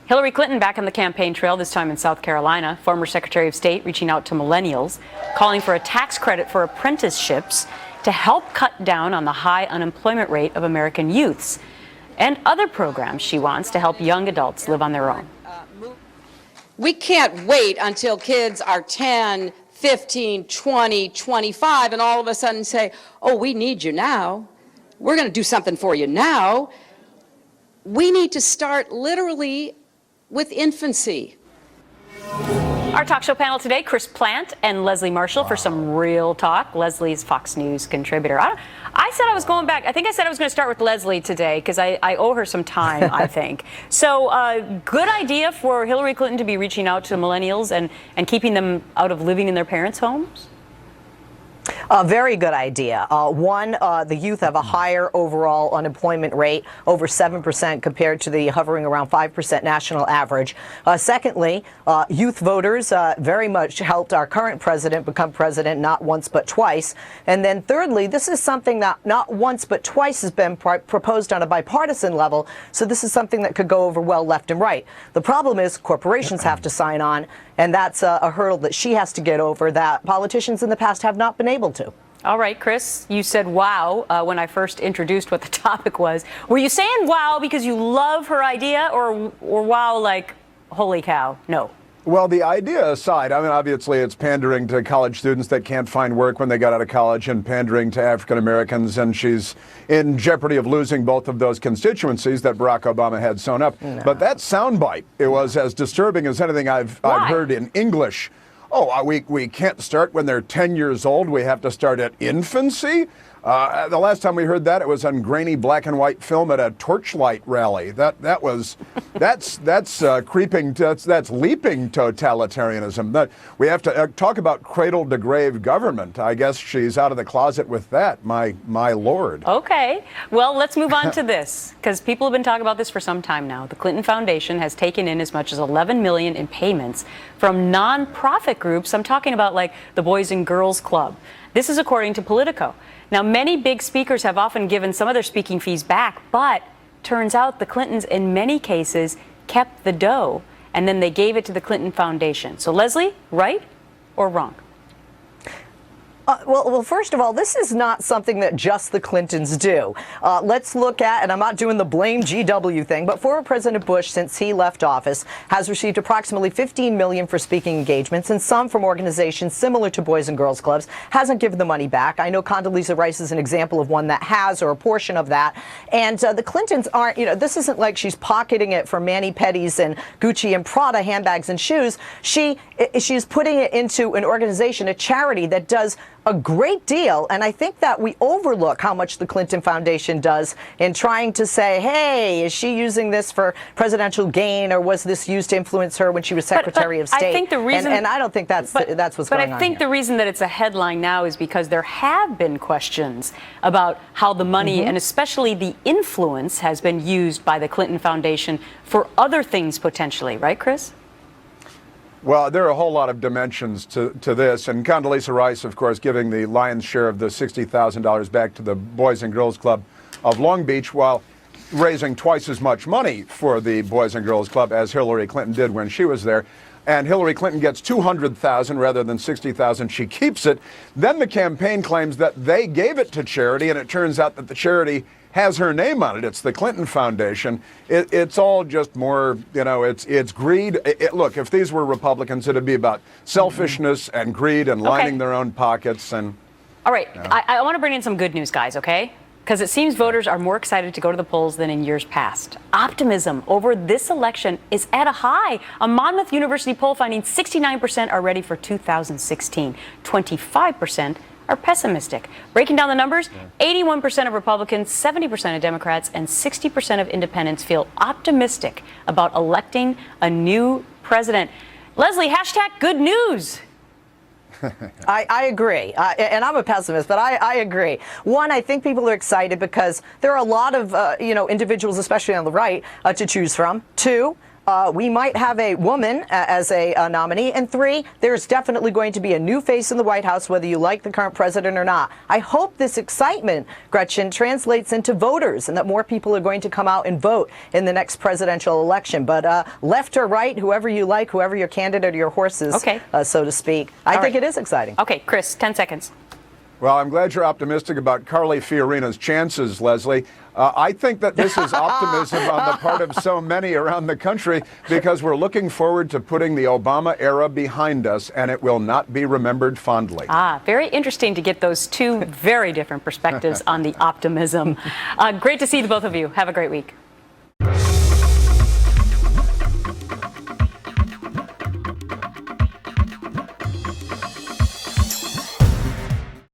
Hillary Clinton back on the campaign trail, this time in South Carolina. Former Secretary of State reaching out to millennials, calling for a tax credit for apprenticeships to help cut down on the high unemployment rate of American youths, and other programs she wants to help young adults live on their own. We can't wait until kids are 10, 15, 20, 25, and all of a sudden say, oh, we need you now. We're going to do something for you now. We need to start literally with infancy. Our talk show panel today, Chris Plant and Leslie Marshall, for some real talk. Leslie's Fox News contributor. I said I was going back. I think I said I was going to start with Leslie today because I owe her some time, I think. So good idea for Hillary Clinton to be reaching out to millennials and keeping them out of living in their parents' homes? A very good idea. One, the youth have a higher overall unemployment rate, over 7% compared to the hovering around 5% national average. Secondly, youth voters very much helped our current president become president not once but twice. And then thirdly, this is something that not once but twice has been proposed on a bipartisan level. So this is something that could go over well left and right. The problem is corporations have to sign on, and that's a hurdle that she has to get over that politicians in the past have not been able to. All right, Chris, you said wow when I first introduced what the topic was. Were you saying wow because you love her idea, or wow like, holy cow, no? Well, the idea aside, I mean, obviously it's pandering to college students that can't find work when they got out of college and pandering to African Americans, and she's in jeopardy of losing both of those constituencies that Barack Obama had sewn up. No. But that soundbite, it was as disturbing as anything I've heard in English. Oh, we can't start when they're 10 years old. We have to start at infancy. The last time we heard that, it was on grainy black and white film at a Torchlight rally. That's creeping. That's leaping totalitarianism. We have to talk about cradle to grave government. I guess she's out of the closet with that. My lord. Okay. Well, let's move on to this, because people have been talking about this for some time now. The Clinton Foundation has taken in as much as $11 million in payments from nonprofit groups. I'm talking about like the Boys and Girls Club. This is according to Politico. Now, many big speakers have often given some of their speaking fees back, but turns out the Clintons, in many cases, kept the dough, and then they gave it to the Clinton Foundation. So, Leslie, right or wrong? Well, first of all, this is not something that just the Clintons do. Let's look at, and I'm not doing the blame GW thing, but former President Bush, since he left office, has received approximately $15 million for speaking engagements, and some from organizations similar to Boys and Girls Clubs, hasn't given the money back. I know Condoleezza Rice is an example of one that has, or a portion of that. And the Clintons aren't, this isn't like she's pocketing it for mani-pedis and Gucci and Prada handbags and shoes. She's putting it into an organization, a charity that does a great deal, and I think that we overlook how much the Clinton Foundation does in trying to say, hey, is she using this for presidential gain, or was this used to influence her when she was Secretary of State? I think the reason, and I don't think that's what's going on. But I think the reason that it's a headline now is because there have been questions about how the money, and especially the influence, has been used by the Clinton Foundation for other things potentially, right, Chris? Well, there are a whole lot of dimensions to this, and Condoleezza Rice, of course, giving the lion's share of the $60,000 back to the Boys and Girls Club of Long Beach, while raising twice as much money for the Boys and Girls Club as Hillary Clinton did when she was there. And Hillary Clinton gets $200,000 rather than $60,000. She keeps it. Then the campaign claims that they gave it to charity, and it turns out that the charity has her name on it. It's the Clinton Foundation. It's all just more, it's greed. Look, if these were Republicans, it'd be about selfishness and greed and lining their own pockets. And all right, I want to bring in some good news, guys, okay? Because it seems voters are more excited to go to the polls than in years past. Optimism over this election is at a high. A Monmouth University poll finding 69% are ready for 2016. 25% are pessimistic. Breaking down the numbers, 81% of Republicans, 70% of Democrats, and 60% of independents feel optimistic about electing a new president. Leslie, hashtag good news. I agree, and I'm a pessimist, but I agree. One, I think people are excited because there are a lot of individuals, especially on the right, to choose from. Two, we might have a woman as a nominee. And 3, there's definitely going to be a new face in the White House, whether you like the current president or not. I hope this excitement, Gretchen, translates into voters and that more people are going to come out and vote in the next presidential election. But left or right, whoever you like, whoever your candidate or your horse is, so to speak, I think it is exciting. Okay, Chris, 10 seconds. Well, I'm glad you're optimistic about Carly Fiorina's chances, Leslie. I think that this is optimism on the part of so many around the country because we're looking forward to putting the Obama era behind us, and it will not be remembered fondly. Very interesting to get those two very different perspectives on the optimism. Great to see the both of you. Have a great week.